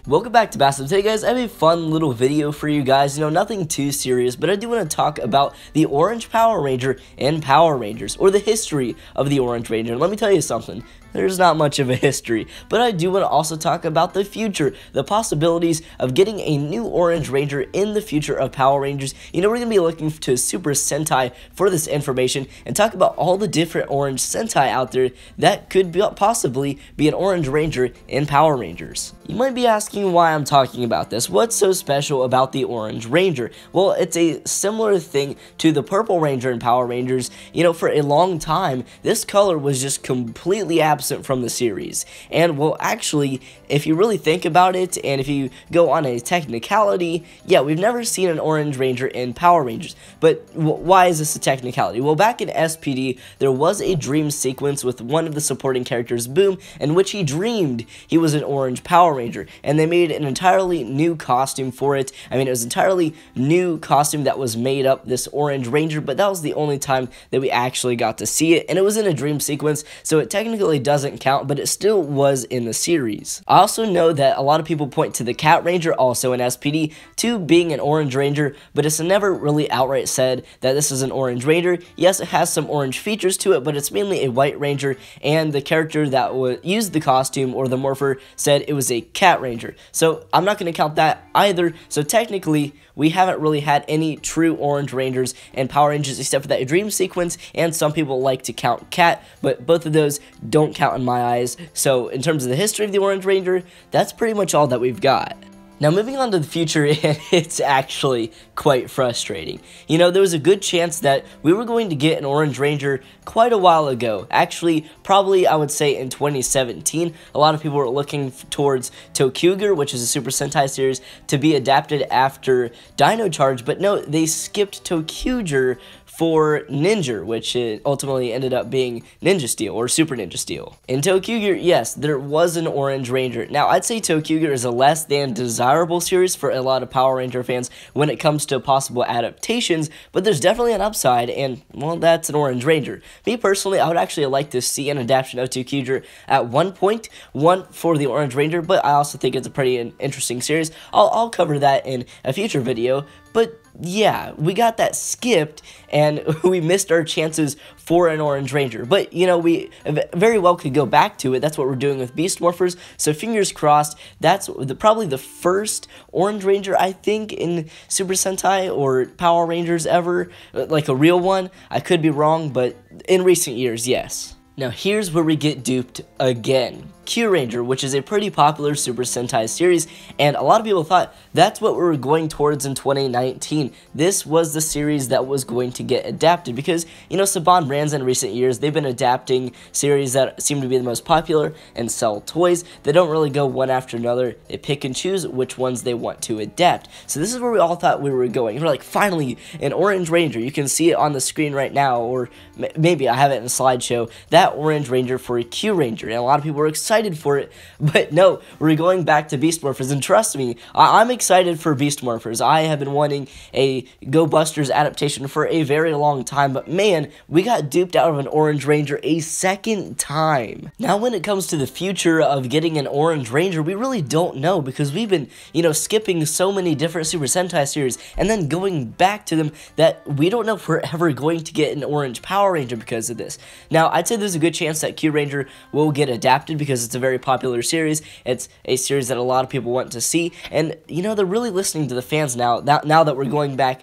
Welcome back to Bassett. Today guys, I have a fun little video for you guys, nothing too serious, but I do want to talk about the Orange Power Ranger and Power Rangers, or the history of the Orange Ranger. And let me tell you something, there's not much of a history, but I do want to also talk about the future, the possibilities of getting a new Orange Ranger in the future of Power Rangers. We're going to be looking to Super Sentai for this information and talk about all the different Orange Sentai out there that could possibly be an Orange Ranger in Power Rangers. You might be asking why I'm talking about this. What's so special about the Orange Ranger? Well, it's a similar thing to the Purple Ranger in Power Rangers. For a long time, this color was just completely absent from the series. And, well, actually, if you really think about it, and if you go on a technicality, yeah, we've never seen an Orange Ranger in Power Rangers. But why is this a technicality? Well, back in SPD, there was a dream sequence with one of the supporting characters, Boom, in which he dreamed he was an Orange Power Ranger, and they made an entirely new costume for it. It was an entirely new costume that was made up, this Orange Ranger, but that was the only time that we actually got to see it, and it was in a dream sequence, so it technically doesn't count, but it still was in the series. I also know that a lot of people point to the Cat Ranger, also in SPD, to being an Orange Ranger, but it's never really outright said that this is an Orange Ranger. Yes, it has some orange features to it, but it's mainly a White Ranger, and the character that used the costume, or the morpher, said it was a Cat Ranger. So I'm not going to count that either. So technically, we haven't really had any true Orange Rangers and Power Rangers except for that dream sequence, and some people like to count Cat, but both of those don't count in my eyes. So in terms of the history of the Orange Ranger, that's pretty much all that we've got. Now, moving on to the future, it's actually quite frustrating. There was a good chance that we were going to get an Orange Ranger quite a while ago. Actually, probably, I would say, in 2017. A lot of people were looking towards ToQger, which is a Super Sentai series, to be adapted after Dino Charge, but no, they skipped ToQger for Ninja, which ultimately ended up being Ninja Steel, or Super Ninja Steel. In ToQger, yes, there was an Orange Ranger. Now, I'd say ToQger is a less than desirable series for a lot of Power Ranger fans when it comes to possible adaptations, but there's definitely an upside, and, well, that's an Orange Ranger. Me, personally, I would actually like to see an adaptation of ToQger at one point, one for the Orange Ranger, but I also think it's a pretty interesting series. I'll cover that in a future video, but yeah, we got that skipped, and we missed our chances for an Orange Ranger. But, we very well could go back to it. That's what we're doing with Beast Morphers, so fingers crossed. That's probably the first Orange Ranger, I think, in Super Sentai or Power Rangers ever, like a real one. I could be wrong, but in recent years, yes. Now, here's where we get duped again. Kyuranger, which is a pretty popular Super Sentai series, and a lot of people thought that's what we were going towards in 2019. This was the series that was going to get adapted because, Saban brands in recent years, they've been adapting series that seem to be the most popular and sell toys. They don't really go one after another. They pick and choose which ones they want to adapt. So this is where we all thought we were going. We're like, finally, an Orange Ranger. You can see it on the screen right now, or maybe I have it in a slideshow. That Orange Ranger for a Kyuranger, and a lot of people were excited for it, but no, we're going back to Beast Morphers, and trust me, I'm excited for Beast Morphers. I have been wanting a Go Busters adaptation for a very long time, but man, we got duped out of an Orange Ranger a second time. Now, when it comes to the future of getting an Orange Ranger, we really don't know, because we've been, skipping so many different Super Sentai series, and then going back to them, that we don't know if we're ever going to get an Orange Power Ranger because of this. Now, I'd say there's a good chance that Kyuranger will get adapted because it's a very popular series. It's a series that a lot of people want to see, and they're really listening to the fans now. Now that we're going back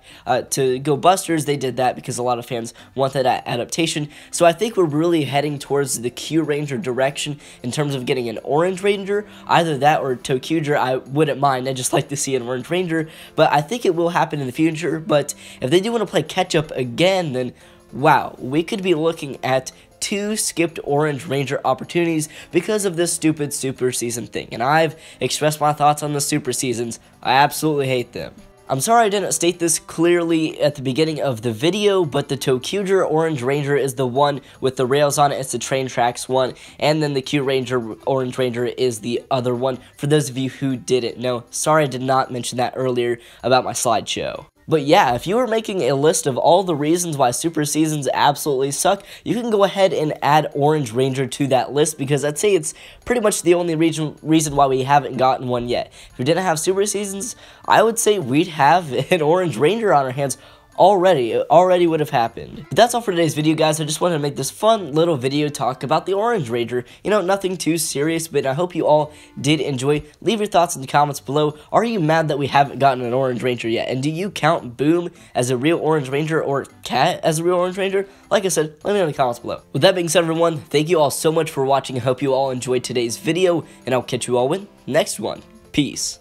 to Go Busters, they did that because a lot of fans want that adaptation. So I think we're really heading towards the Kyuranger direction in terms of getting an Orange Ranger. Either that or ToQger, I wouldn't mind. I'd just like to see an Orange Ranger, but I think it will happen in the future. But if they do want to play catch up again, then wow, we could be looking at 2 skipped Orange Ranger opportunities because of this stupid Super Season thing, and I've expressed my thoughts on the Super Seasons. I absolutely hate them. I'm sorry I didn't state this clearly at the beginning of the video, but the ToQger Orange Ranger is the one with the rails on it. It's the Train Tracks one, and then the Kyuranger Orange Ranger is the other one, for those of you who didn't know. Sorry I did not mention that earlier about my slideshow. But yeah, if you were making a list of all the reasons why Super Seasons absolutely suck, you can go ahead and add Orange Ranger to that list, because I'd say it's pretty much the only reason why we haven't gotten one yet. If we didn't have Super Seasons, I would say we'd have an Orange Ranger on our hands already. It already would have happened. But that's all for today's video, guys. I just wanted to make this fun little video talk about the Orange Ranger. You know, nothing too serious, but I hope you all did enjoy. Leave your thoughts in the comments below. Are you mad that we haven't gotten an Orange Ranger yet? And do you count Boom as a real Orange Ranger or Cat as a real Orange Ranger? Like I said, let me know in the comments below. With that being said, everyone, thank you all so much for watching. I hope you all enjoyed today's video, and I'll catch you all in the next one. Peace.